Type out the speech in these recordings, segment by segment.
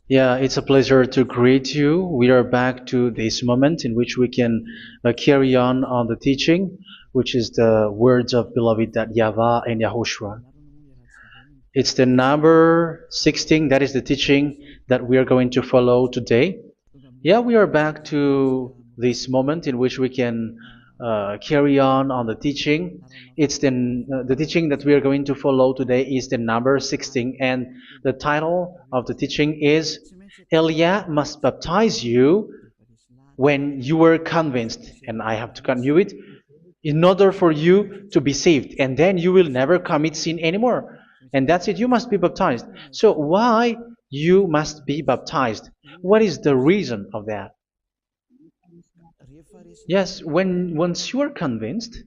Yeah, it's a pleasure to greet you. We are back to this moment in which we can carry on the teaching, which is the words of beloved that YAHVAH and YAHOSHUA. It's the number 16, that is the teaching that we are going to follow today. Yeah, we are back to this moment in which we can carry on the teaching. It's the teaching that we are going to follow today is the number 16, and the title of the teaching is Elia must baptize you when you were convinced, and I have to continue it, in order for you to be saved, and then you will never commit sin anymore. And that's it, you must be baptized. So why you must be baptized? What is the reason of that? Yes, when once you are convinced,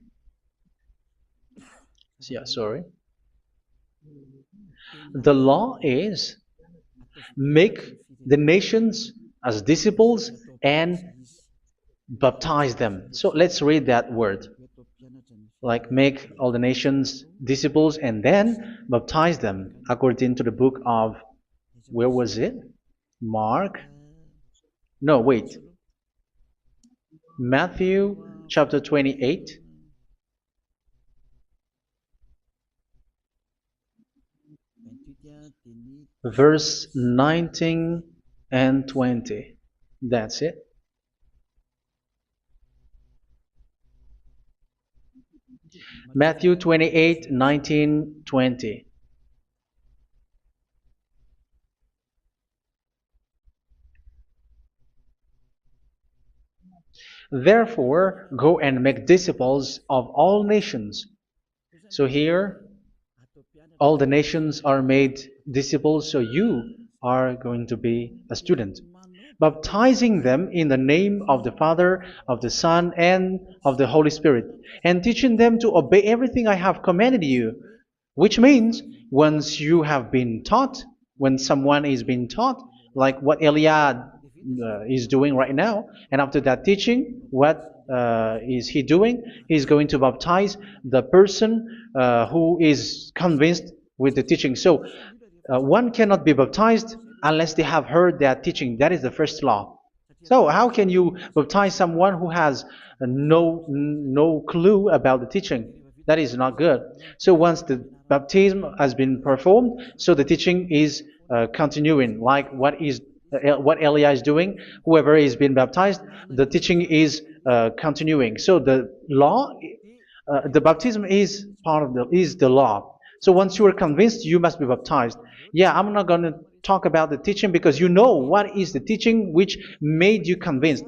yeah, sorry, the law is make the nations as disciples and baptize them. So let's read that word. Like make all the nations disciples and then baptize them according to the book of, where was it? Mark? No, wait. Matthew chapter 28. Verse 19 and 20. That's it. Matthew 28, 19, 20. Therefore, go and make disciples of all nations. So here, all the nations are made disciples, so you are going to be a student. Baptizing them in the name of the Father, of the Son, and of the Holy Spirit, and teaching them to obey everything I have commanded you. Which means, once you have been taught, when someone is being taught, like what Elia is doing right now, and after that teaching, what is he doing? He's going to baptize the person who is convinced with the teaching. So one cannot be baptized unless they have heard that teaching. That is the first law. So how can you baptize someone who has no clue about the teaching? That is not good. So once the baptism has been performed, so the teaching is continuing, like what Elia is doing. Whoever is being baptized, the teaching is continuing. So the law, the baptism is part of the law. So once you are convinced, you must be baptized. Yeah, I'm not going to talk about the teaching because you know what is the teaching which made you convinced.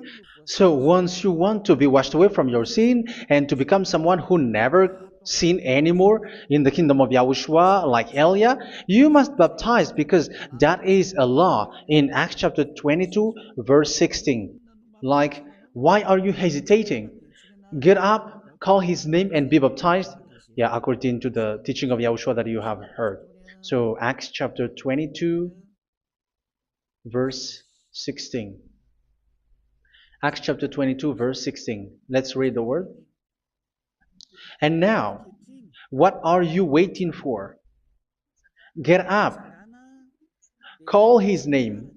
So once you want to be washed away from your sin and to become someone who never sin anymore in the kingdom of Yahushua, like Elia, you must baptize because that is a law in Acts chapter 22, verse 16. Like, why are you hesitating? Get up, call his name, and be baptized. Yeah, according to the teaching of Yahushua that you have heard. So Acts chapter 22, verse 16. Acts chapter 22, verse 16. Let's read the word. And now, what are you waiting for? Get up, call his name,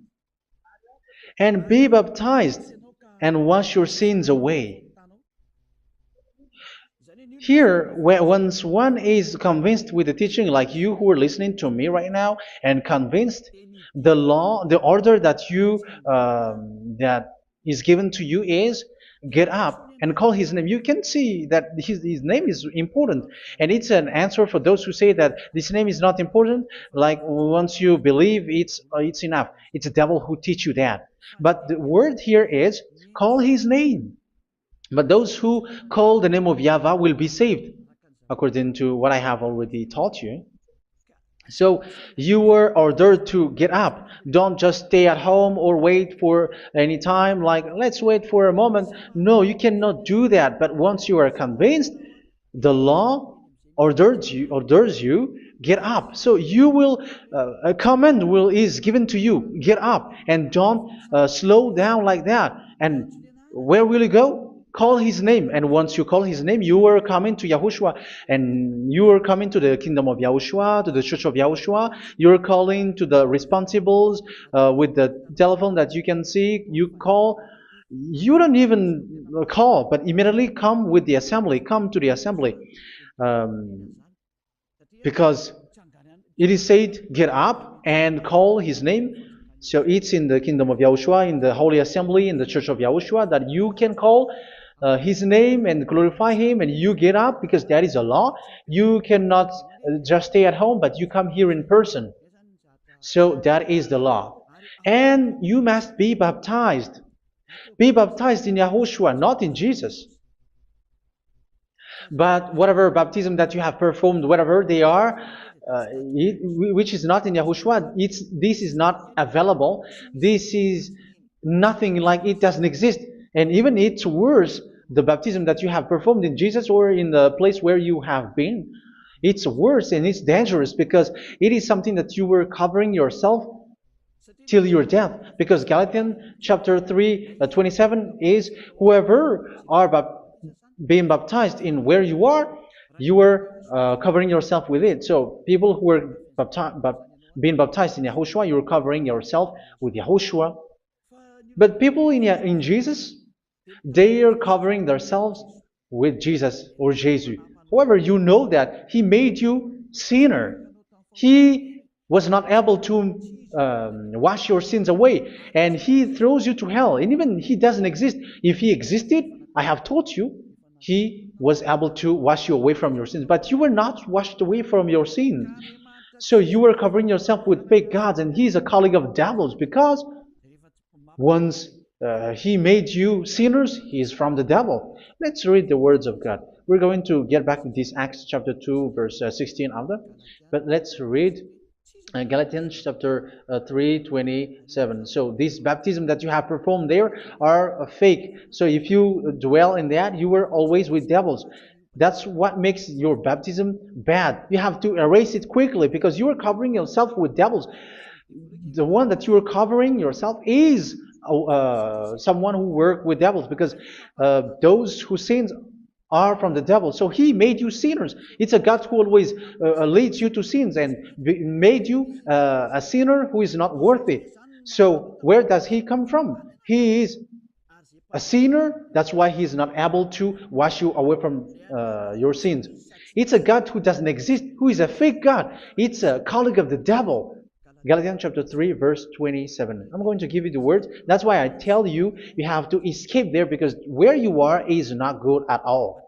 and be baptized, and wash your sins away. Here, once one is convinced with the teaching, like you who are listening to me right now, and convinced, the law, the order that that is given to you is get up and call his name. You can see that his name is important, and it's an answer for those who say that this name is not important. Like once you believe, it's enough. It's the devil who teach you that. But the word here is call his name. But those who call the name of YAHVAH will be saved, according to what I have already taught you. So you were ordered to get up. Don't just stay at home or wait for any time, like let's wait for a moment. No, you cannot do that. But once you are convinced, the law orders you get up. So you will a command is given to you. Get up and don't slow down like that. And where will you go? call his name, and once you call his name, you are coming to Yahushua, and you are coming to the kingdom of Yahushua, to the church of Yahushua. You're calling to the responsibles with the telephone that you can see. You call. You don't even call, but immediately come with the assembly. Come to the assembly, um, because it is said, get up and call his name. So it's in the kingdom of Yahushua, in the holy assembly, in the church of Yahushua, that you can call his name and glorify him, and you get up, because that is a law. You cannot just stay at home, but you come here in person. So that is the law. And you must be baptized. Be baptized in Yahushua, not in Jesus. But whatever baptism that you have performed, whatever they are, which is not in Yahushua, this is not available. This is nothing, like it doesn't exist. And even it's worse, the baptism that you have performed in Jesus or in the place where you have been. It's worse and it's dangerous, because it is something that you were covering yourself till your death. Because Galatians chapter 3, 27 is, whoever are being baptized in where you are covering yourself with it. So people who are being baptized in Yahushua, you're covering yourself with Yahushua. But people in Jesus, they are covering themselves with Jesus or Jesus. However, you know that he made you sinner. He was not able to wash your sins away, and he throws you to hell. And even he doesn't exist. If he existed, I have taught you, he was able to wash you away from your sins. But you were not washed away from your sins. So you were covering yourself with fake gods, and he is a colleague of devils, because once he made you sinners, he is from the devil. Let's read the words of God. We're going to get back to this Acts chapter 2, verse 16 after. But let's read Galatians chapter 3, 27. So this baptism that you have performed there are fake. So if you dwell in that, you were always with devils. That's what makes your baptism bad. You have to erase it quickly, because you are covering yourself with devils. The one that you are covering yourself is someone who works with devils, because those who sin are from the devil. So he made you sinners. It's a God who always leads you to sins, and made you a sinner who is not worthy. So where does he come from? He is a sinner. That's why he is not able to wash you away from your sins. It's a God who doesn't exist, who is a fake God. It's a colleague of the devil. Galatians chapter 3, verse 27. I'm going to give you the words. That's why I tell you, you have to escape there, because where you are is not good at all.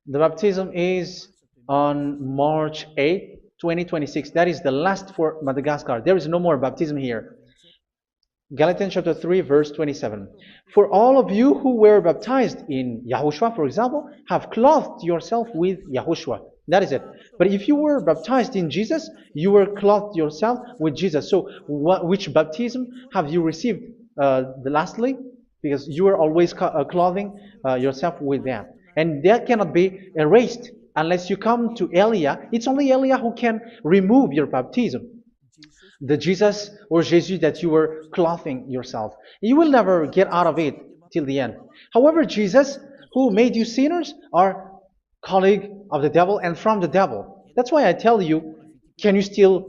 The baptism is on March 8, 2026. That is the last for Madagascar. There is no more baptism here. Galatians chapter 3, verse 27. For all of you who were baptized in Yahushua, for example, have clothed yourself with Yahushua. That is it. But if you were baptized in Jesus, you were clothed yourself with Jesus. So which baptism have you received lastly? Because you are always clothing yourself with that. And that cannot be erased unless you come to Elia. It's only Elia who can remove your baptism. The Jesus or Jesus that you were clothing yourself. You will never get out of it till the end. However, Jesus, who made you sinners, are colleague of the devil and from the devil. That's why I tell you, can you still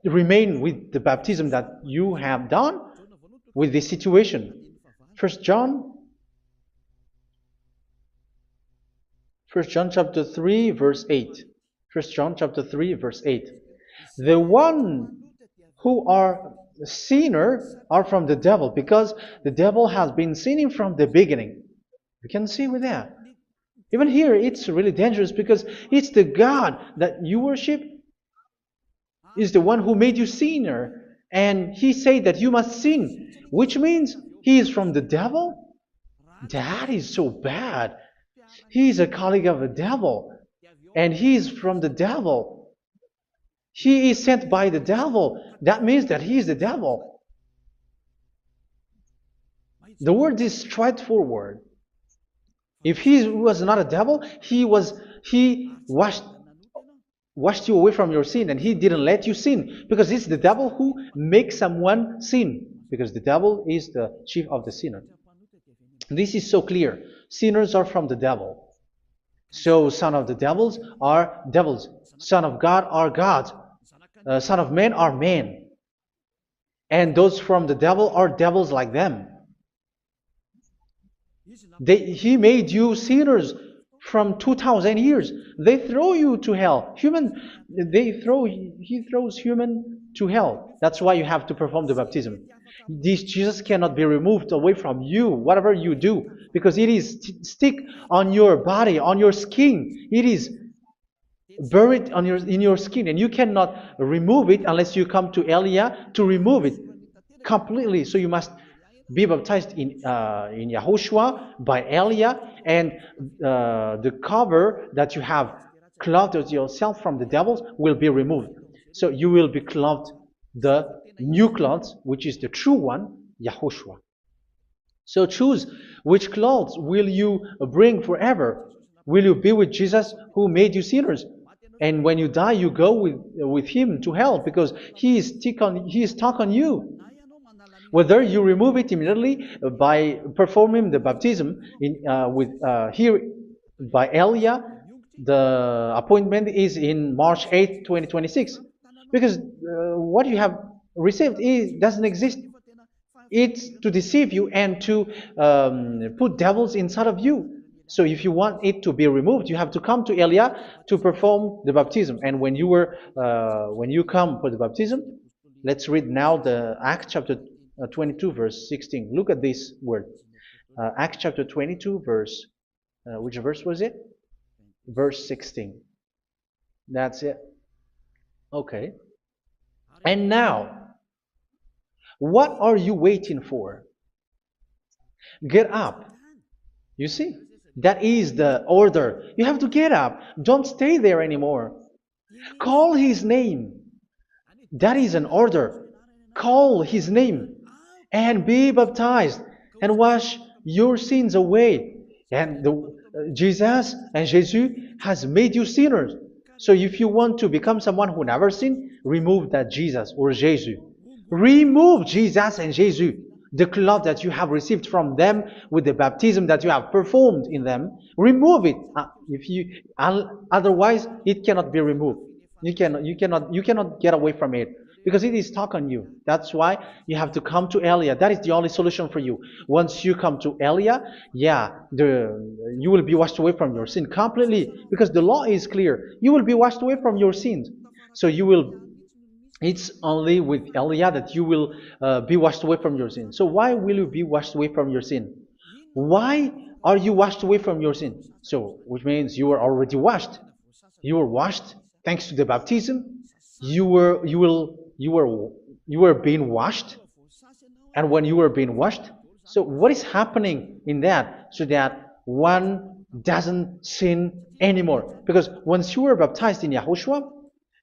remain with the baptism that you have done with this situation? 1 John chapter 3, verse 8. 1 John chapter 3, verse 8. The one who are sinner are from the devil, because the devil has been sinning from the beginning. You can see with that. Even here, it's really dangerous, because it's the God that you worship is the one who made you sinner. And he said that you must sin, which means he is from the devil. That is so bad. He is a colleague of the devil, and he is from the devil. He is sent by the devil. That means that he is the devil. The word is straightforward. If he was not a devil, he washed you away from your sin, and he didn't let you sin, because it's the devil who makes someone sin, because the devil is the chief of the sinner. This is so clear. Sinners are from the devil. So son of the devils are devils. Son of God are gods. Son of men are men. And those from the devil are devils like them. He made you sinners from 2,000 years. They throw you to hell. He throws human to hell. That's why you have to perform the baptism. This Jesus cannot be removed away from you, whatever you do, because it is stick on your body, on your skin. It is buried in your skin, and you cannot remove it unless you come to Elia to remove it completely. So you must be baptized in Yahushua by Elia, and the cover that you have clothed yourself from the devils will be removed. So you will be clothed the new clothes, which is the true one, Yahushua. So choose which clothes will you bring forever. Will you be with Jesus who made you sinners? And when you die, you go with him to hell because he is stuck on you. Whether you remove it immediately by performing the baptism here by Elia, the appointment is in March 8, 2026. Because what you have received doesn't exist. It's to deceive you and to put devils inside of you. So if you want it to be removed, you have to come to Elia to perform the baptism. And when you come for the baptism, let's read now the Acts chapter 22 verse 16. Look at this word. Acts chapter 22 verse, which verse was it? Verse 16. That's it. Okay. And now, what are you waiting for? Get up. You see, that is the order. You have to get up. Don't stay there anymore. Call his name. That is an order. Call his name and be baptized and wash your sins away. And Jesus has made you sinners. So if you want to become someone who never sinned, remove that Jesus or Jesus. Remove Jesus and Jesus, the cloth that you have received from them with the baptism that you have performed in them. Remove it. Otherwise, it cannot be removed. You cannot get away from it because it is stuck on you. That's why you have to come to Elia. That is the only solution for you. Once you come to Elia, you will be washed away from your sin completely because the law is clear. You will be washed away from your sins. So it's only with Elia that you will be washed away from your sin. So why will you be washed away from your sin? Why are you washed away from your sin? So, which means you are already washed. You were washed thanks to the baptism. You were being washed, and when you were being washed, so what is happening in that? So that one doesn't sin anymore. Because once you were baptized in Yahushua,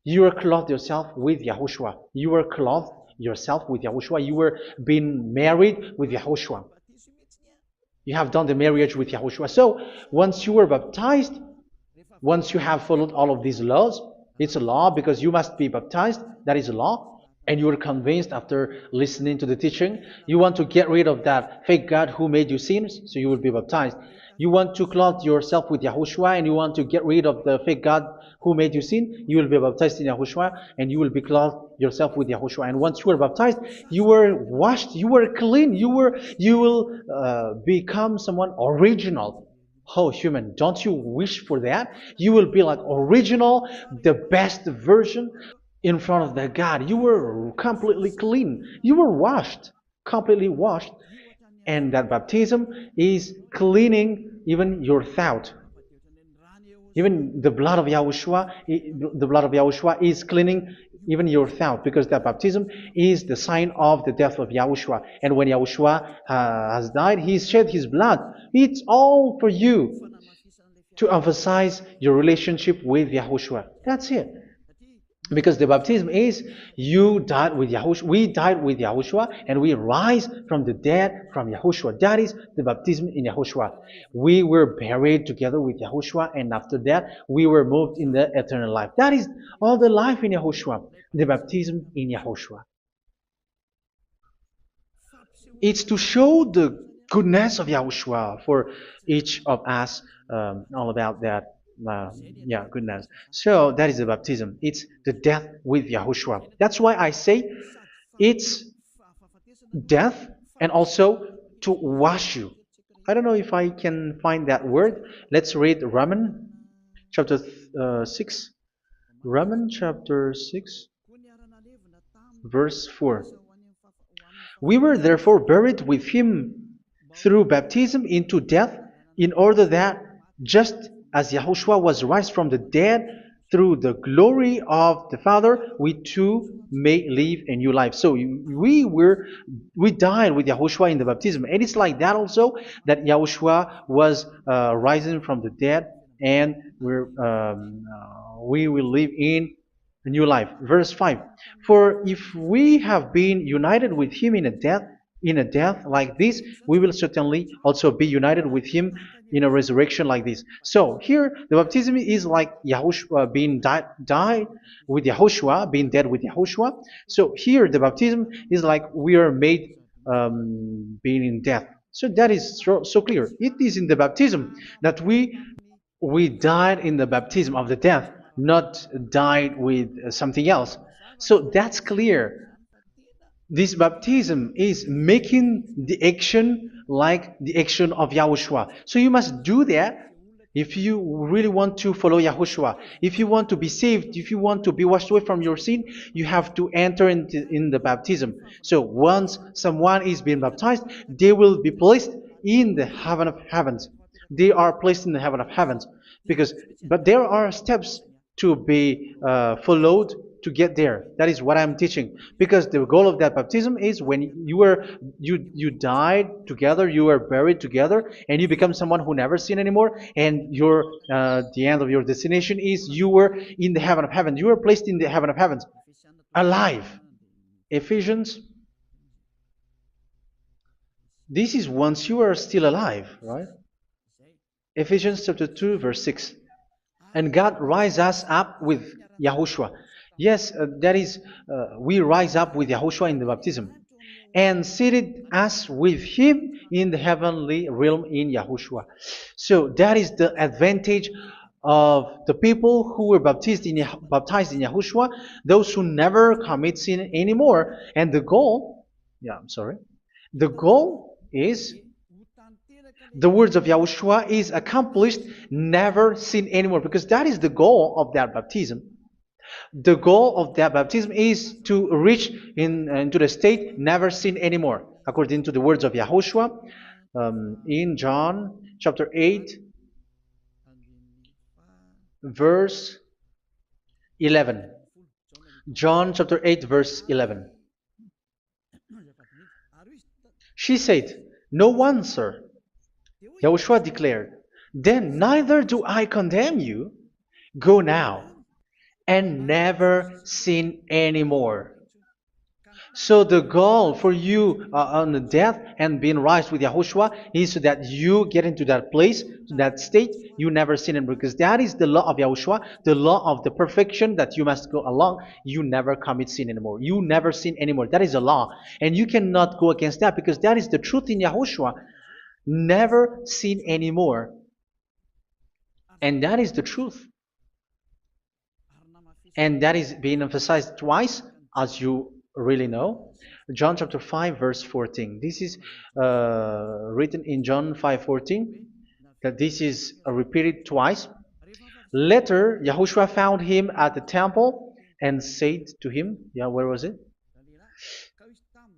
you were clothed yourself with Yahushua. You were clothed yourself with Yahushua. You were being married with Yahushua. You have done the marriage with Yahushua. So once you were baptized, once you have followed all of these laws, it's a law because you must be baptized. That is a law. And you are convinced after listening to the teaching, you want to get rid of that fake God who made you sinners, so you will be baptized. You want to clothe yourself with Yahushua and you want to get rid of the fake God who made you sin, you will be baptized in Yahushua and you will be clothed yourself with Yahushua. And once you are baptized, you were washed, you were clean, you will become someone original. Oh, human, don't you wish for that? You will be like original, the best version in front of the God. You were completely clean. You were washed, completely washed. And that baptism is cleaning even your thought. Even the blood of Yahushua is cleaning even your thought, because that baptism is the sign of the death of Yahushua. And when Yahushua has died, he shed his blood. It's all for you to emphasize your relationship with Yahushua. That's it. Because the baptism is you died with Yahushua, we died with Yahushua, and we rise from the dead from Yahushua. That is the baptism in Yahushua. We were buried together with Yahushua, and after that we were moved in the eternal life. That is all the life in Yahushua, the baptism in Yahushua. It's to show the goodness of Yahushua for each of us, all about that. Yeah, goodness. So that is the baptism. It's the death with Yahushua. That's why I say it's death and also to wash you. I don't know if I can find that word. Let's read Romans chapter 6. Romans chapter 6, verse 4. We were therefore buried with him through baptism into death, in order that, just as Yahushua was raised from the dead through the glory of the Father, we too may live a new life. So we died with Yahushua in the baptism, and it's like that also that Yahushua was rising from the dead, and we will live in a new life. Verse 5. For if we have been united with him in a death like this, we will certainly also be united with him in a resurrection like this. So here the baptism is like Yahushua being died with Yahushua, being dead with Yahushua. So here the baptism is like we are made being in death. So that is so clear. It is in the baptism that we died in the baptism of the death, not died with something else. So that's clear. This baptism is making the action like the action of Yahushua. So you must do that if you really want to follow Yahushua. If you want to be saved, if you want to be washed away from your sin, you have to enter in the baptism. So once someone is being baptized, they will be placed in the heaven of heavens. They are placed in the heaven of heavens but there are steps to be followed to get there. That is what I'm teaching. Because the goal of that baptism is when you died together, you were buried together, and you become someone who never sin anymore. And the end of your destination is you were in the heaven of heaven. You were placed in the heaven of heavens, alive. Ephesians. This is once you are still alive, right? Ephesians chapter 2, verse 6. And God rise us up with Yahushua. Yes, that is, we rise up with Yahushua in the baptism. And seated us with him in the heavenly realm in Yahushua. So that is the advantage of the people who were baptized in Yahushua, those who never commit sin anymore. And the goal, the goal is the words of Yahushua is accomplished, never sin anymore, because that is the goal of that baptism. The goal of that baptism is to reach into the state never sin anymore, according to the words of Yahushua in John chapter 8, verse 11. John chapter 8, verse 11. She said, "No one, sir." Yahushua declared, "Then neither do I condemn you. Go now and never sin anymore." So the goal for you on the death and being raised with Yahushua is so that you get into that place, that state, you never sin anymore. Because that is the law of Yahushua, the law of the perfection that you must go along. You never commit sin anymore. You never sin anymore. That is a law. And you cannot go against that because that is the truth in Yahushua. Never sin anymore. And that is the truth. And that is being emphasized twice, as you really know. John chapter 5, verse 14. This is written in John 5:14, that this is repeated twice. Later, Yahushua found him at the temple and said to him, where was it?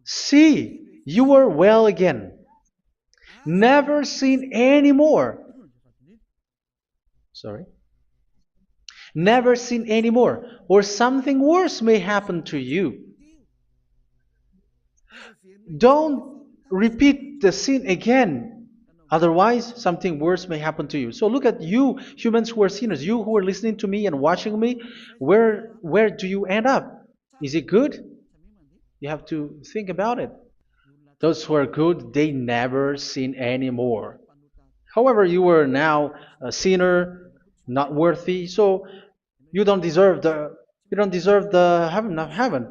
"See, you are well again. Never sin anymore." Never sin anymore, or something worse may happen to you. Don't repeat the sin again. Otherwise, something worse may happen to you. So look at you, humans who are sinners, you who are listening to me and watching me. Where do you end up? Is it good? You have to think about it. Those who are good, they never sin anymore. However, you are now a sinner, not worthy, so you don't deserve the heaven of heaven.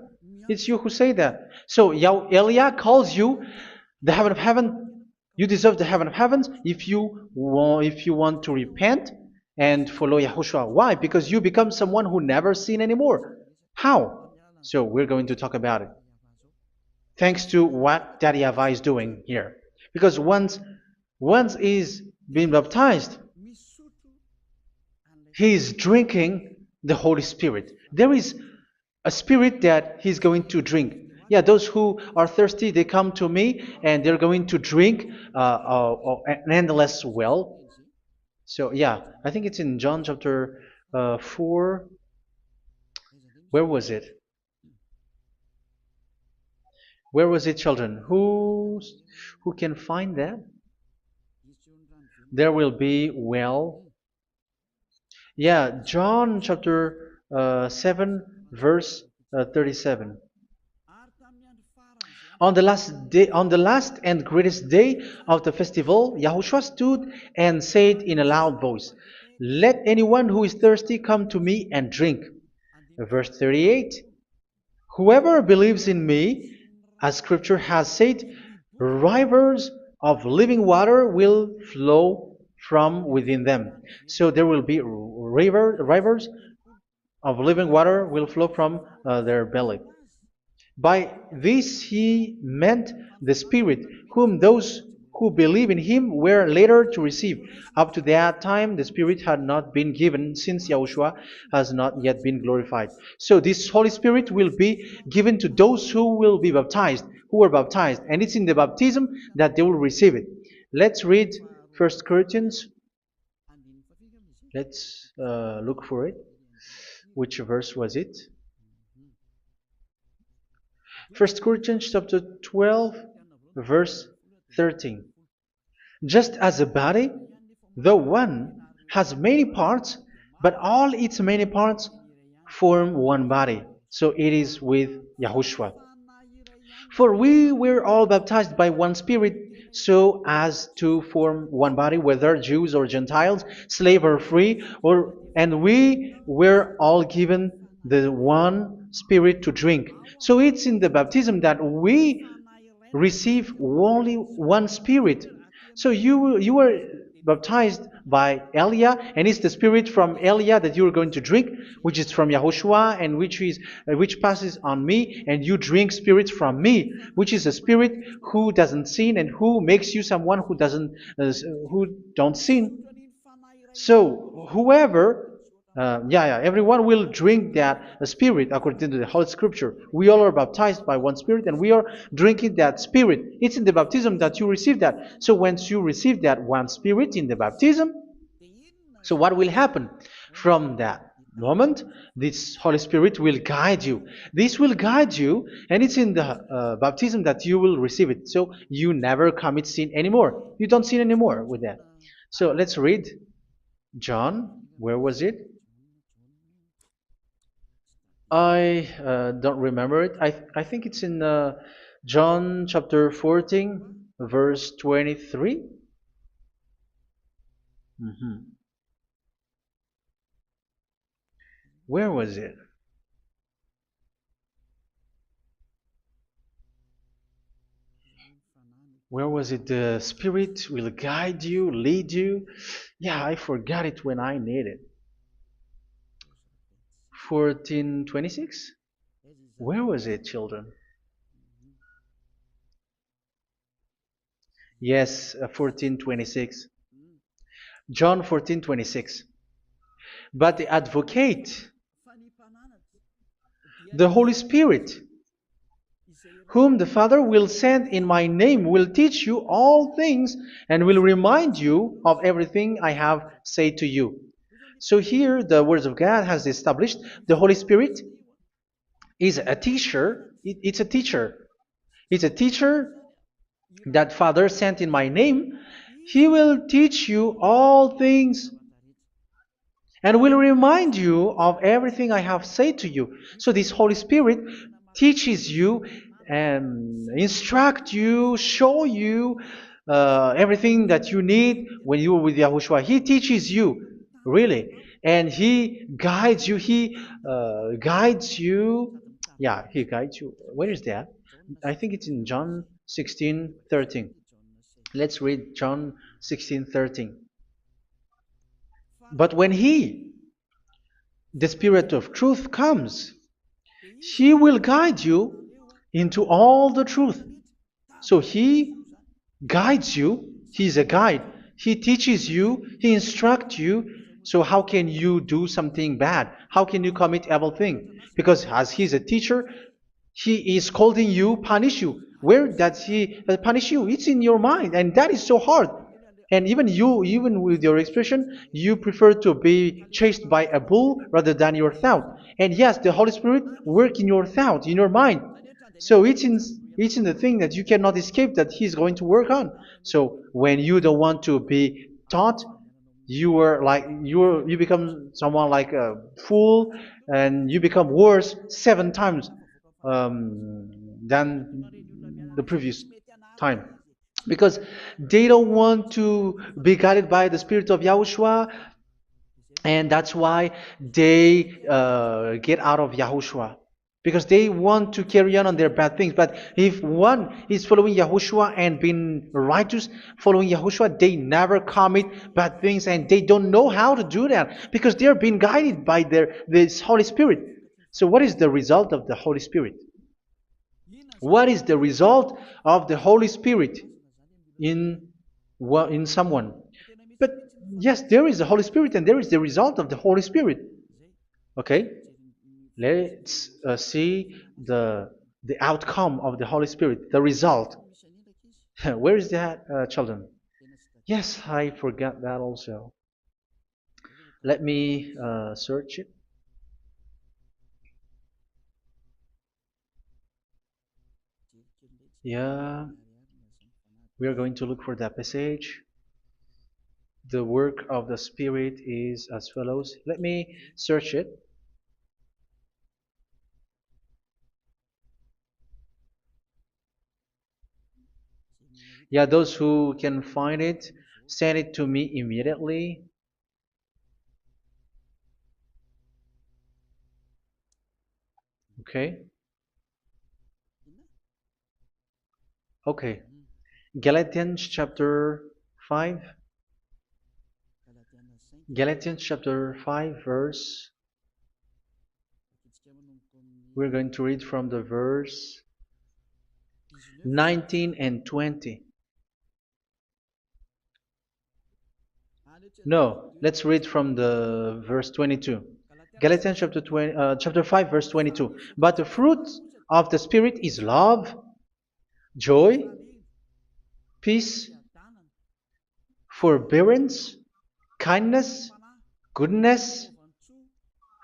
It's you who say that. So Elia calls you the heaven of heaven You deserve the heaven of heavens if you want to repent and follow Yahushua. Why? Because you become someone who never sin anymore. How? So we're going to talk about it. Thanks to what Daddy YAHVAH is doing here. Because once he's been baptized, he is drinking the Holy Spirit. There is a spirit that he's going to drink. Yeah, those who are thirsty, they come to me and they're going to drink an endless well. So, yeah, I think it's in John chapter 4. Where was it? Where was it, children? Who can find that? There will be well. Yeah, John chapter 7, verse 37. On the last and greatest day of the festival, Yahushua stood and said in a loud voice, "Let anyone who is thirsty come to me and drink." Verse 38, "Whoever believes in me, as Scripture has said, rivers of living water will flow from within them." So there will be rivers of living water will flow from their belly. By this he meant the Spirit, whom those who believe in him were later to receive. Up to that time, the Spirit had not been given, since Yahushua has not yet been glorified. So this Holy Spirit will be given to those who will be baptized, who were baptized, and it's in the baptism that they will receive it. Let's read 1 Corinthians. Let's look for it. Which verse was it? 1 Corinthians chapter 12, verse 13. Just as a body, though one, has many parts, but all its many parts form one body. So it is with Yahushua. For we were all baptized by one Spirit, so as to form one body, whether Jews or Gentiles, slave or free, and we were all given the one Spirit to drink. So it's in the baptism that we receive only one Spirit. So you were baptized by Elia, and it's the Spirit from Elia that you are going to drink, which is from Yahushua, and which passes on me, and you drink Spirit from me, which is a Spirit who doesn't sin and who makes you someone who don't sin. So whoever everyone will drink that Spirit according to the Holy Scripture. We all are baptized by one Spirit, and we are drinking that Spirit. It's in the baptism that you receive that. So once you receive that one Spirit in the baptism, so what will happen from that moment? This Holy Spirit will guide you. This will guide you, and it's in the baptism that you will receive it. So you never commit sin anymore. You don't sin anymore with that. So let's read John. Where was it? I don't remember it. I think it's in John chapter 14, verse 23. Mhm. Where was it? Where was it? The Spirit will guide you, lead you. Yeah, I forgot it when I need it. 14:26. Where was it, children? Yes, 14:26. John 14:26. But the Advocate, the Holy Spirit, whom the Father will send in my name, will teach you all things and will remind you of everything I have said to you. So here the words of God has established the Holy Spirit is a teacher. It's a teacher. It's a teacher that Father sent in my name. He will teach you all things and will remind you of everything I have said to you. So this Holy Spirit teaches you and instruct you, show you everything that you need when you are with Yahushua. He teaches you, really, and He guides you. He guides you. Yeah, He guides you. Where is that? I think it's in John 16:13. Let's read John 16:13. But when He, the Spirit of truth, comes, He will guide you into all the truth. So He guides you. He's a guide. He teaches you. He instructs you. So how can you do something bad? How can you commit evil thing? Because as He's a teacher, He is scolding you, punish you. Where does He punish you? It's in your mind, and that is so hard. And even you, even with your expression, you prefer to be chased by a bull rather than your thought. And yes, the Holy Spirit work in your thought, in your mind. So it's in the thing that you cannot escape that He's going to work on. So when you don't want to be taught, you become someone like a fool, and you become worse 7 times than the previous time, because they don't want to be guided by the Spirit of Yahushua, and that's why they get out of Yahushua, because they want to carry on their bad things. But if one is following Yahushua and being righteous, following Yahushua, they never commit bad things, and they don't know how to do that because they are being guided by this Holy Spirit. So what is the result of the Holy Spirit? What is the result of the Holy Spirit in someone? But yes, there is the Holy Spirit, and there is the result of the Holy Spirit. Okay, let's see the outcome of the Holy Spirit, the result. Where is that, children? Yes, I forgot that also. Let me search it. Yeah, we are going to look for that passage. The work of the Spirit is as follows. Let me search it. Yeah, those who can find it, send it to me immediately. Okay. Okay. Galatians chapter 5. Galatians chapter 5 verse. We're going to read from the verse 19 and 20. No, let's read from the verse 22. Galatians chapter 5 verse 22. But the fruit of the Spirit is love, joy, peace, forbearance, kindness, goodness,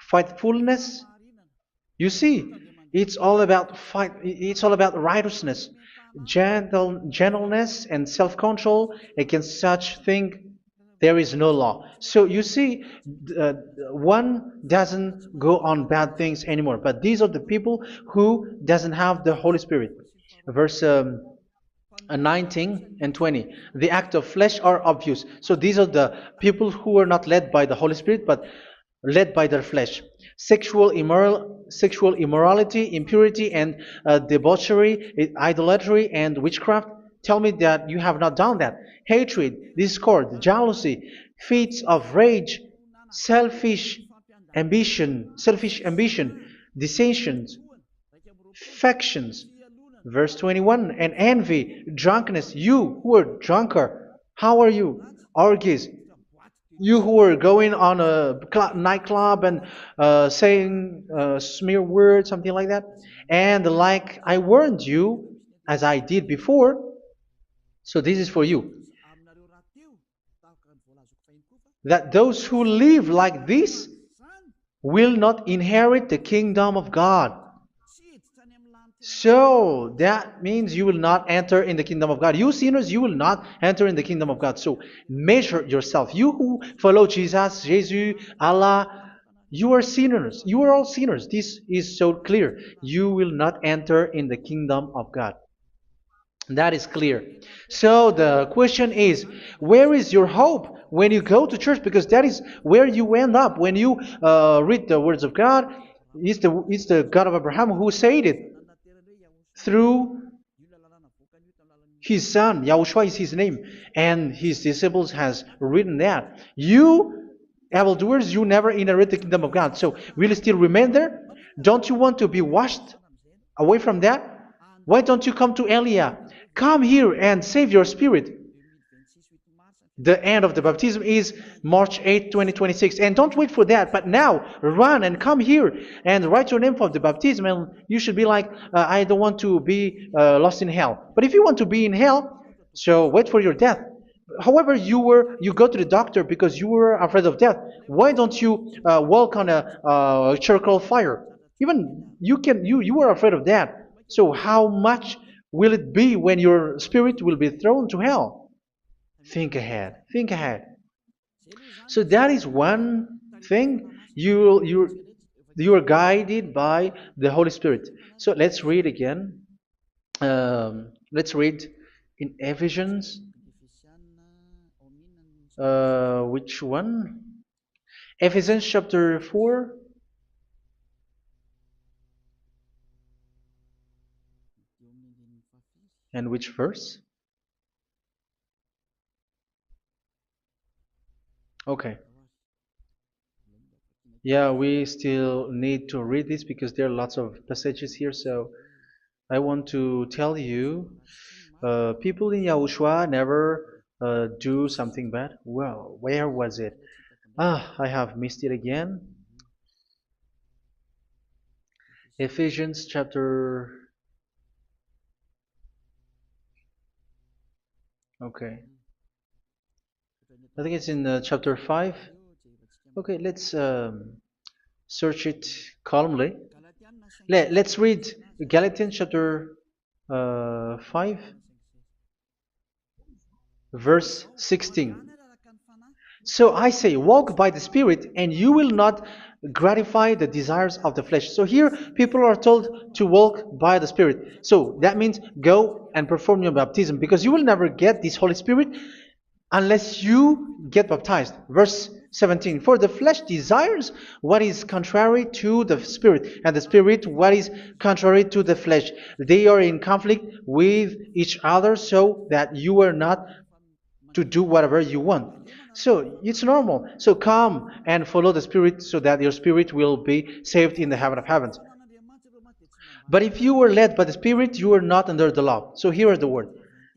faithfulness. You see, it's all about fight. It's all about righteousness, gentleness, and self-control. Against such thing, there is no law. So you see, uh, one doesn't go on bad things anymore. But these are the people who doesn't have the Holy Spirit. Verse 19 and 20. The act of flesh are obvious. So these are the people who are not led by the Holy Spirit, but led by their flesh. Sexual immorality, impurity, and debauchery, idolatry, and witchcraft. Tell me that you have not done that. Hatred, discord, jealousy, fits of rage, selfish ambition, dissensions, factions. Verse 21, and envy, drunkenness. You who are drunker, how are you? Orgies. You who are going on a nightclub and saying smear words, something like that. And like I warned you, as I did before, so this is for you, that those who live like this will not inherit the kingdom of God. So that means you will not enter in the kingdom of God. You sinners, you will not enter in the kingdom of God. So measure yourself. You who follow Jesus, Allah, you are sinners. You are all sinners. This is so clear. You will not enter in the kingdom of God. That is clear. So the question is, where is your hope when you go to church? Because that is where you end up when you read the words of God. It's the God of Abraham who said it through His son, Yahushua is his name, and his disciples has written that. You, evildoers, you never inherit the kingdom of God. So will you still remain there? Don't you want to be washed away from that? Why don't you come to Elia? Come here and save your spirit. The end of the baptism is March 8th, 2026. And don't wait for that, but now run and come here and write your name for the baptism. And you should be like, I don't want to be lost in hell. But if you want to be in hell, so wait for your death. However, you go to the doctor because you were afraid of death. Why don't you walk on a charcoal fire? Even you were afraid of that. So how much will it be when your spirit will be thrown to hell? Think ahead. Think ahead. So that is one thing. You are guided by the Holy Spirit. So let's read again. Let's read in Ephesians. Which one? Ephesians chapter 4. And which verse? Okay. Yeah, we still need to read this because there are lots of passages here. So I want to tell you, people in Yahushua never do something bad. Well, where was it? I have missed it again. Ephesians chapter. Okay. I think it's in chapter 5. Okay, let's search it calmly. Let's read Galatians chapter 5, verse 16. So I say, walk by the Spirit, and you will not gratify the desires of the flesh. So here, people are told to walk by the Spirit. So that means go and perform your baptism, because you will never get this Holy Spirit unless you get baptized. Verse 17. For the flesh desires what is contrary to the Spirit, and the Spirit what is contrary to the flesh. They are in conflict with each other, so that you are not to do whatever you want. So it's normal. So come and follow the Spirit so that your spirit will be saved in the heaven of heavens. But if you were led by the Spirit, you are not under the law. So here are the word.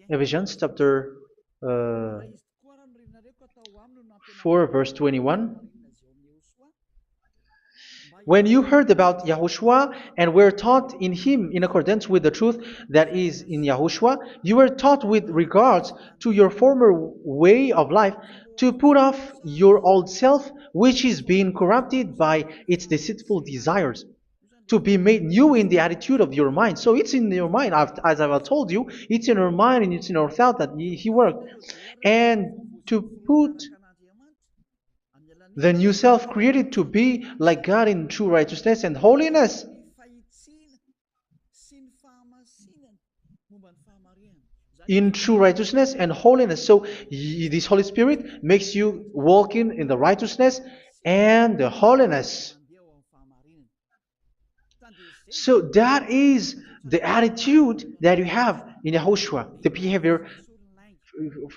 Ephesians chapter 4 verse 21. When you heard about Yahushua and were taught in him in accordance with the truth that is in Yahushua, you were taught with regards to your former way of life to put off your old self, which is being corrupted by its deceitful desires, to be made new in the attitude of your mind. So it's in your mind, as I've told you, it's in your mind and it's in your thought that he worked. And to put the new self created to be like God in true righteousness and holiness. In true righteousness and holiness. So this Holy Spirit makes you walking in the righteousness and the holiness. So that is the attitude that you have in Yahushua, the behavior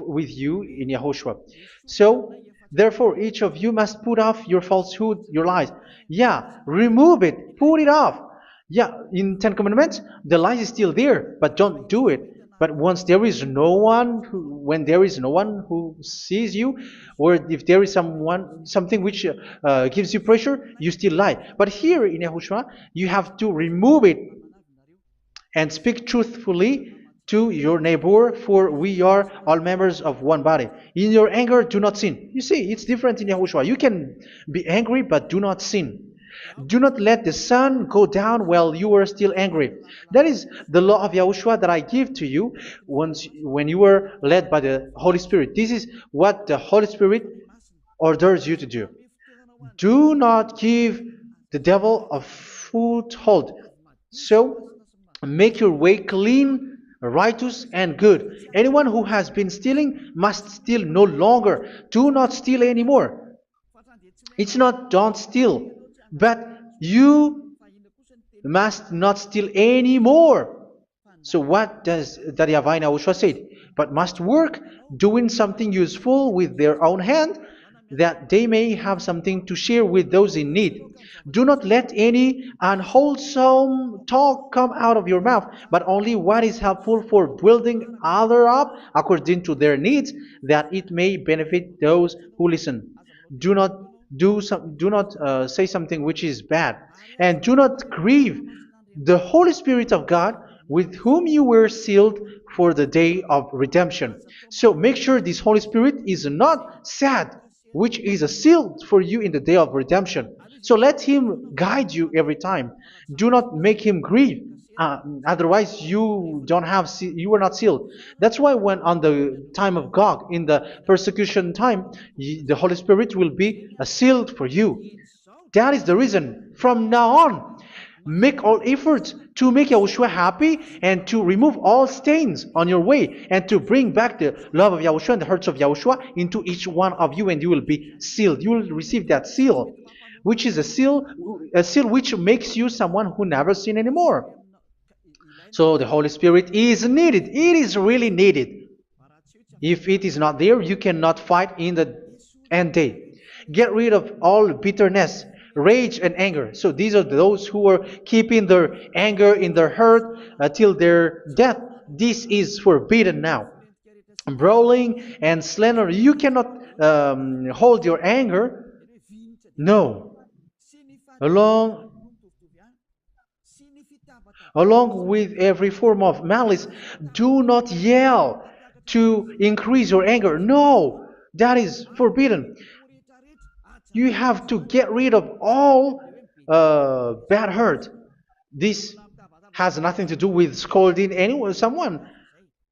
with you in Yahushua. So therefore, each of you must put off your falsehood, your lies. Yeah, remove it, put it off. Yeah, in Ten Commandments, the lie is still there, but don't do it. But once there is no one, when there is no one who sees you, or if there is something which gives you pressure, you still lie. But here in Yahushua, you have to remove it and speak truthfully to your neighbor, for we are all members of one body. In your anger, do not sin. You see, it's different in Yahushua. You can be angry, but do not sin. Do not let the sun go down while you are still angry. That is the law of Yahushua that I give to you when you were led by the Holy Spirit. This is what the Holy Spirit orders you to do. Do not give the devil a foothold. So, make your way clean, righteous, and good. Anyone who has been stealing must steal no longer. Do not steal anymore. It's not don't steal, but you must not steal anymore. So what does the Yahweh Yahushua say? But must work doing something useful with their own hand, that they may have something to share with those in need. Do not let any unwholesome talk come out of your mouth, but only what is helpful for building other up according to their needs, that it may benefit those who listen. Do not do not say something which is bad, and do not grieve the Holy Spirit of God, with whom you were sealed for the day of redemption. So make sure this Holy Spirit is not sad, which is a seal for you in the day of redemption. So let Him guide you every time. Do not make Him grieve. Otherwise, you don't have you were not sealed. That's why when on the time of God, in the persecution time, the Holy Spirit will be a sealed for you. That is the reason. From now on, make all efforts to make Yahushua happy and to remove all stains on your way and to bring back the love of Yahushua and the hearts of Yahushua into each one of you, and you will be sealed. You will receive that seal, which is a seal which makes you someone who never sin anymore. So the Holy Spirit is needed. It is really needed. If it is not there, you cannot fight in the end day. Get rid of all bitterness, rage, and anger. So these are those who are keeping their anger in their heart till their death. This is forbidden now. Brawling and slander. You cannot hold your anger. No. Along Along with every form of malice, do not yell to increase your anger. No, that is forbidden. You have to get rid of all bad hurt. This has nothing to do with scolding anyone, someone.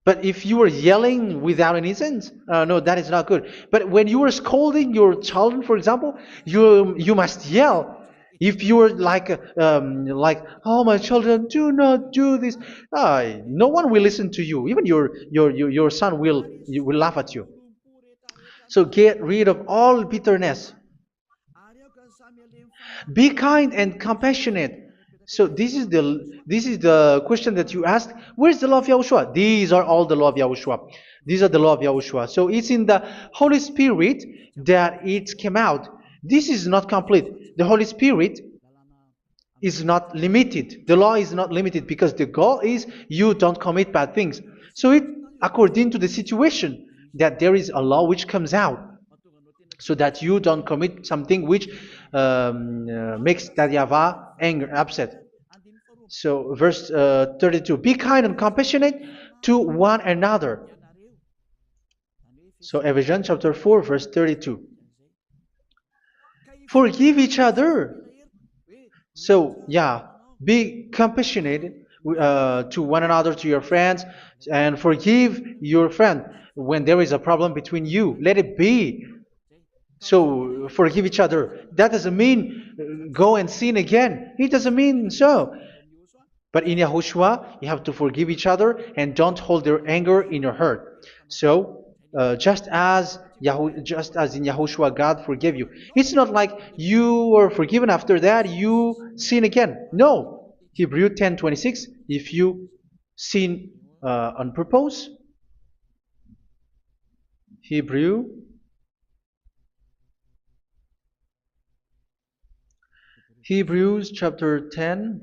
But if you are yelling without any sense, no, that is not good. But when you are scolding your children, for example, you must yell. If you are like, oh my children, do not do this, no one will listen to you. Even your son will laugh at you. So get rid of all bitterness. Be kind and compassionate. So this is the question that you asked. Where's the law of Yahushua? These are all the law of Yahushua. These are the law of Yahushua. So it's in the Holy Spirit that it came out. This is not complete. The Holy Spirit is not limited. The law is not limited because the goal is you don't commit bad things. So it according to the situation that there is a law which comes out, so that you don't commit something which makes that YAHVAH anger, upset. So verse 32, be kind and compassionate to one another. So Ephesians chapter 4 verse 32. Forgive each other. So yeah, be compassionate to one another, to your friends, and forgive your friend when there is a problem between you. Let it be. So forgive each other. That doesn't mean go and sin again. It doesn't mean so. But in Yahushua, you have to forgive each other and don't hold your anger in your heart. So just as in Yahushua, God forgave you. It's not like you were forgiven after that you sin again. No. Hebrew 10:26. If you sin on purpose, Hebrews chapter 10.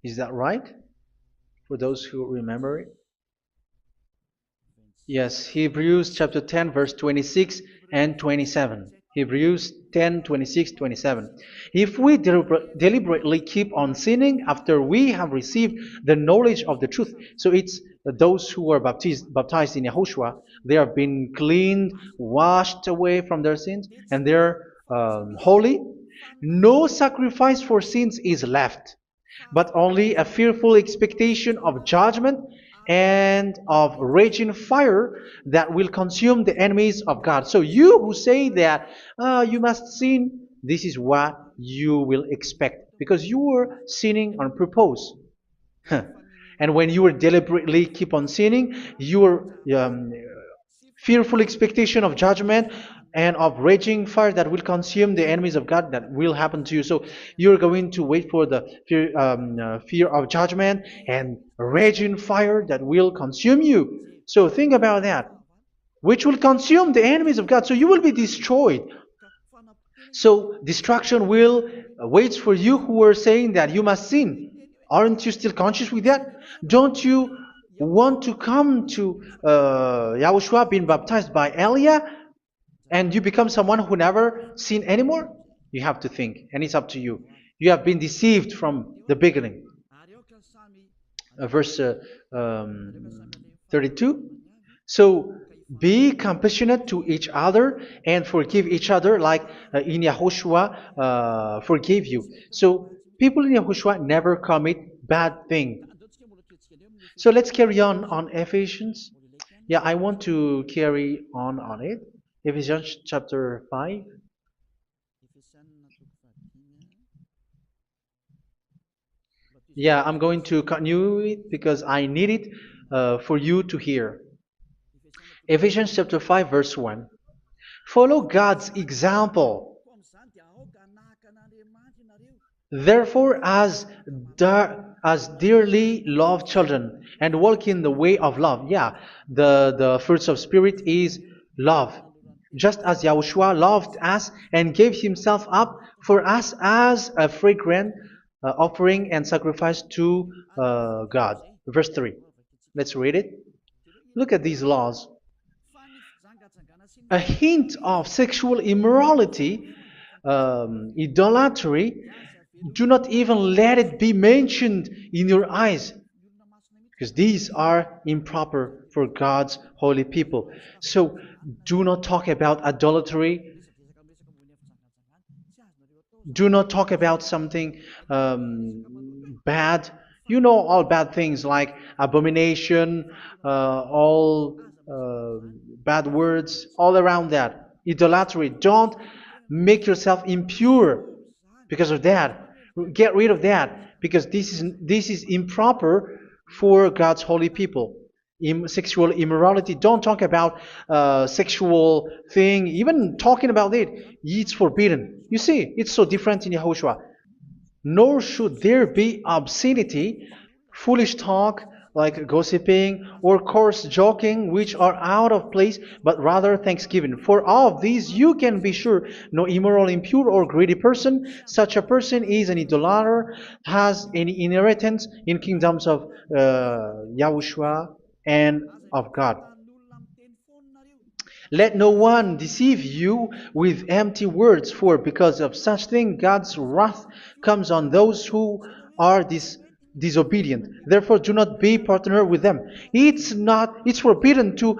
Is that right? For those who remember it? Yes, Hebrews chapter 10 verse 26 and 27. Hebrews 10, 26, 27. If we deliberately keep on sinning after we have received the knowledge of the truth, so it's those who are baptized in Yahushua, they have been cleaned, washed away from their sins, and they're holy. No sacrifice for sins is left, but only a fearful expectation of judgment and of raging fire that will consume the enemies of God. So you who say that you must sin, this is what you will expect, because you were sinning on purpose. And when you deliberately keep on sinning, you are fearful expectation of judgment and of raging fire that will consume the enemies of God that will happen to you. So you're going to wait for the fear of judgment and raging fire that will consume you. So think about that, which will consume the enemies of God. So you will be destroyed. So destruction will waits for you who are saying that you must sin. Aren't you still conscious with that? Don't you want to come to Yahushua being baptized by Elia and you become someone who never sin anymore? You have to think, and it's up to you. You have been deceived from the beginning. Verse 32. So be compassionate to each other and forgive each other like in Yahushua forgave you. So people in Yahushua never commit bad thing. So let's carry on Ephesians. Yeah, I want to carry on it. Ephesians chapter 5. Yeah, I'm going to continue it because I need it for you to hear. Ephesians chapter 5 verse 1. Follow God's example. Therefore, as dearly loved children, and walk in the way of love. Yeah, the fruits of spirit is love. Just as Yahushua loved us and gave himself up for us as a fragrant offering and sacrifice to God. Verse 3. Let's read it. Look at these laws. A hint of sexual immorality, idolatry, do not even let it be mentioned in your eyes, because these are improper for God's holy people. So do not talk about idolatry. Do not talk about something bad. You know all bad things like abomination, all bad words, all around that. Idolatry. Don't make yourself impure because of that. Get rid of that because this is improper for God's holy people. Sexual immorality. Don't talk about sexual thing. Even talking about it, it's forbidden. You see, it's so different in Yahushua. Nor should there be obscenity, foolish talk like gossiping or coarse joking, which are out of place, but rather thanksgiving. For of these you can be sure: no immoral, impure, or greedy person, such a person is an idolater, has any inheritance in kingdoms of Yahushua and of God. Let no one deceive you with empty words, for because of such thing God's wrath comes on those who are disobedient. Therefore, do not be partner with them. It's forbidden to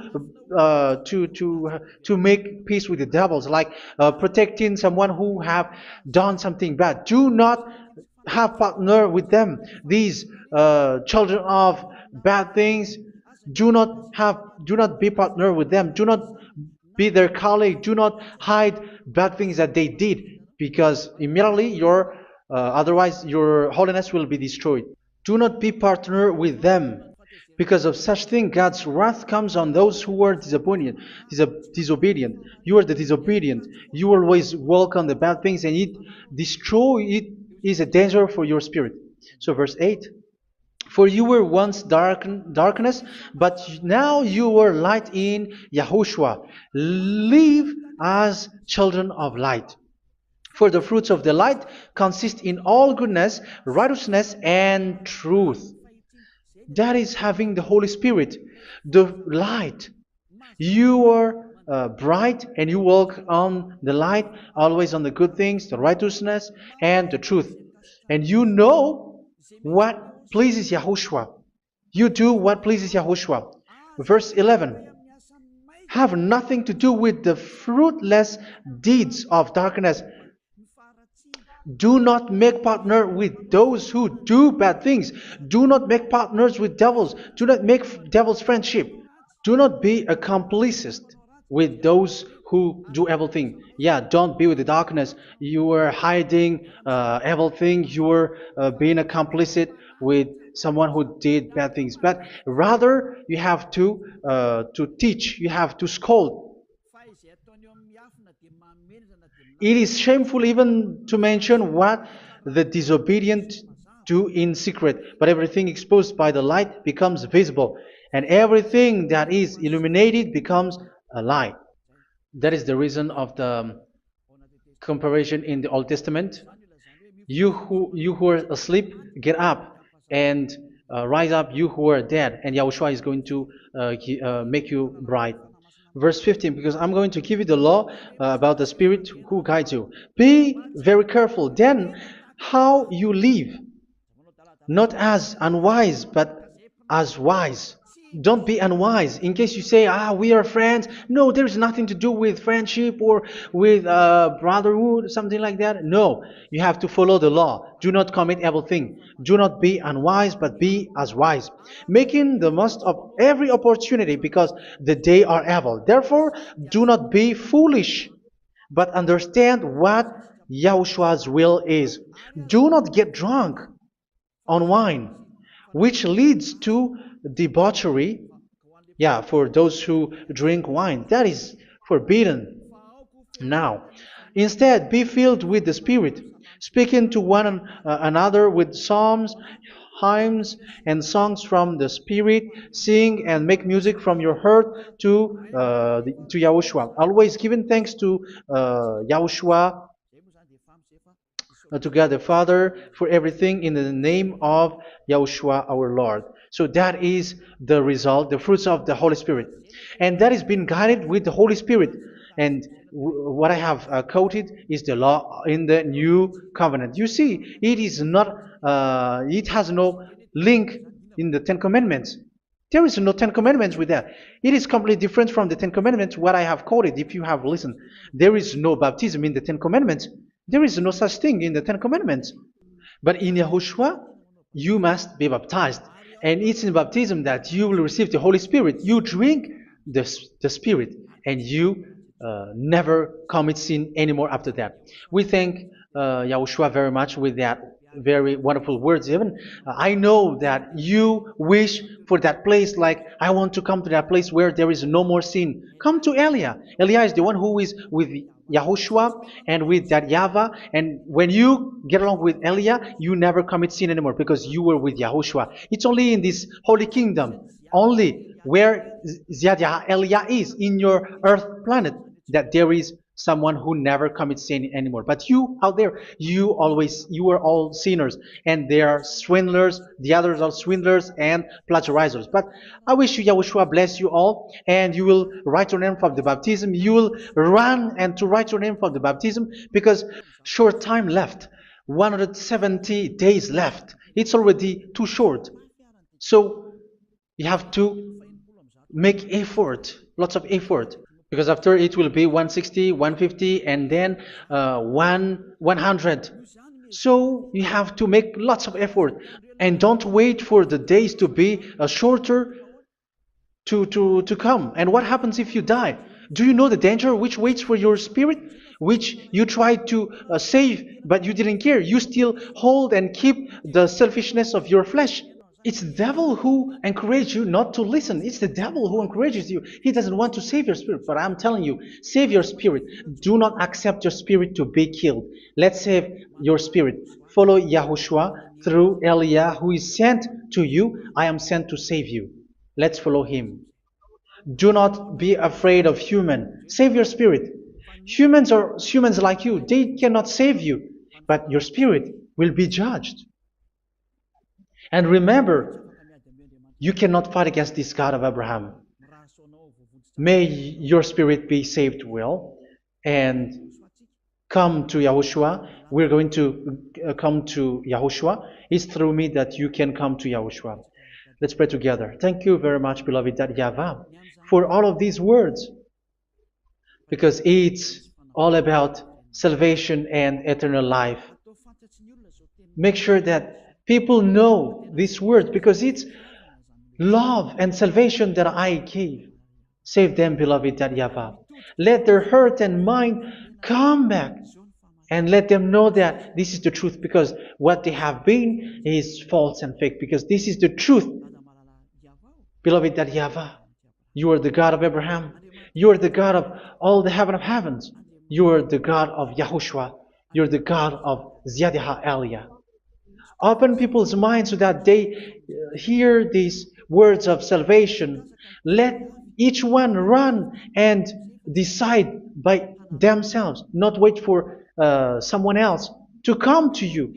make peace with the devils, like protecting someone who have done something bad. Do not have partner with them. These children of bad things, do not be partner with them. Do not be their colleague. Do not hide bad things that they did, because immediately otherwise your holiness will be destroyed. Do not be partner with them. Because of such thing, God's wrath comes on those who are disobedient. You are the disobedient. You always walk on the bad things, and it is a danger for your spirit. So verse 8. For you were once darkness, but now you are light in Yahushua. Live as children of light. For the fruits of the light consist in all goodness, righteousness, and truth. That is having the Holy Spirit, the light. You are bright and you walk on the light, always on the good things, the righteousness, and the truth. And you know what pleases Yahushua. You do what pleases Yahushua. Verse 11. Have nothing to do with the fruitless deeds of darkness. Do not make partner with those who do bad things. Do not make partners with devils. Do not make devils friendship. Do not be a complicit with those who do evil thing. Yeah, don't be with the darkness. You are hiding evil thing. You are being a complicit with someone who did bad things, but rather you have to teach, you have to scold. It is shameful even to mention what the disobedient do in secret, but everything exposed by the light becomes visible, and everything that is illuminated becomes a light. That is the reason of the comparison in the Old Testament. You who are asleep, get up and rise up, you who are dead, and Yahushua is going to make you bright. Verse 15, because I'm going to give you the law about the Spirit who guides you. Be very careful then how you live, not as unwise, but as wise. Don't be unwise. In case you say, we are friends. No, there is nothing to do with friendship or with brotherhood, something like that. No, you have to follow the law. Do not commit evil thing. Do not be unwise, but be as wise, making the most of every opportunity, because the day are evil. Therefore, do not be foolish, but understand what Yahushua's will is. Do not get drunk on wine, which leads to debauchery. Yeah, for those who drink wine, that is forbidden now. Instead, be filled with the Spirit, speaking to one another with psalms, hymns, and songs from the Spirit. Sing and make music from your heart to Yahushua, always giving thanks to Yahushua, to God the Father, for everything in the name of Yahushua our Lord. So that is the result, the fruits of the Holy Spirit. And that is being guided with the Holy Spirit. And what I have quoted is the law in the new covenant. You see, it is not, it has no link in the Ten Commandments. There is no Ten Commandments with that. It is completely different from the Ten Commandments, what I have quoted, if you have listened. There is no baptism in the Ten Commandments. There is no such thing in the Ten Commandments. But in Yahushua, you must be baptized. And it's in baptism that you will receive the Holy Spirit. You drink the Spirit, and you never commit sin anymore after that. We thank Yahushua very much with that very wonderful words. Even I know that you wish for that place, like, I want to come to that place where there is no more sin. Come to Elia. Elia is the one who is with Yahushua and with that YAHVAH. And when you get along with Elia, you never commit sin anymore, because you were with Yahushua. It's only in this holy kingdom, only where Elia is, in your earth planet, that there is someone who never commits sin anymore. But you out there, you are all sinners, and they are swindlers. The others are swindlers and plagiarizers. But I wish you, Yahushua, bless you all, and you will write your name for the baptism. You will run and to write your name for the baptism, because short time left, 170 days left. It's already too short. So you have to make effort, lots of effort, because after it will be 160, 150, and then 100. So you have to make lots of effort, and don't wait for the days to be shorter to come. And what happens if you die? Do you know the danger which waits for your spirit, which you tried to save, but you didn't care? You still hold and keep the selfishness of your flesh. It's the devil who encourages you not to listen. It's the devil who encourages you. He doesn't want to save your spirit. But I'm telling you, save your spirit. Do not accept your spirit to be killed. Let's save your spirit. Follow Yahushua through Elia, who is sent to you. I am sent to save you. Let's follow him. Do not be afraid of human. Save your spirit. Humans are humans like you. They cannot save you. But your spirit will be judged. And remember, you cannot fight against this God of Abraham. May your spirit be saved well, and come to Yahushua. We're going to come to Yahushua. It's through me that you can come to Yahushua. Let's pray together. Thank you very much, beloved YAHVAH, for all of these words, because it's all about salvation and eternal life. Make sure that people know these words, because it's love and salvation that I gave. Save them, beloved YAHVAH. Let their heart and mind come back and let them know that this is the truth, because what they have been is false and fake, because this is the truth. Beloved, that YAHVAH, you are the God of Abraham, you are the God of all the heaven of heavens, you are the God of YAHOSHUA, you are the God of Ziyadiha Aliyah. Open people's minds so that they hear these words of salvation. Let each one run and decide by themselves, not wait for someone else to come to you.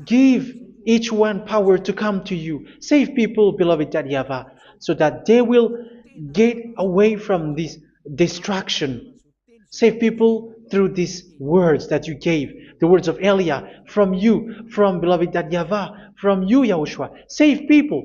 Give each one power to come to you. Save people, beloved YAHVAH, so that they will get away from this distraction. Save people through these words that you gave, the words of Elia, from you, from beloved YAHVAH, from you, Yahushua. Save people.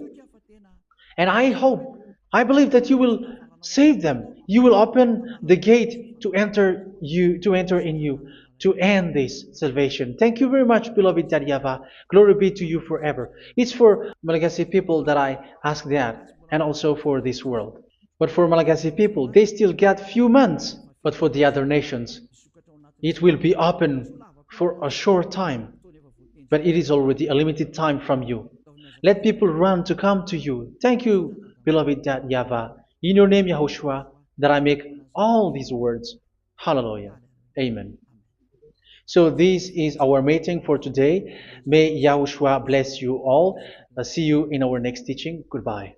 And I believe that you will save them. You will open the gate to enter in you, to end this salvation. Thank you very much, beloved YAHVAH. Glory be to you forever. It's for Malagasy people that I ask that, and also for this world. But for Malagasy people, they still get few months. But for the other nations, it will be open for a short time. But it is already a limited time from you. Let people run to come to you. Thank you, beloved YAHVAH. In your name, Yahushua, that I make all these words. Hallelujah. Amen. So this is our meeting for today. May Yahushua bless you all. See you in our next teaching. Goodbye.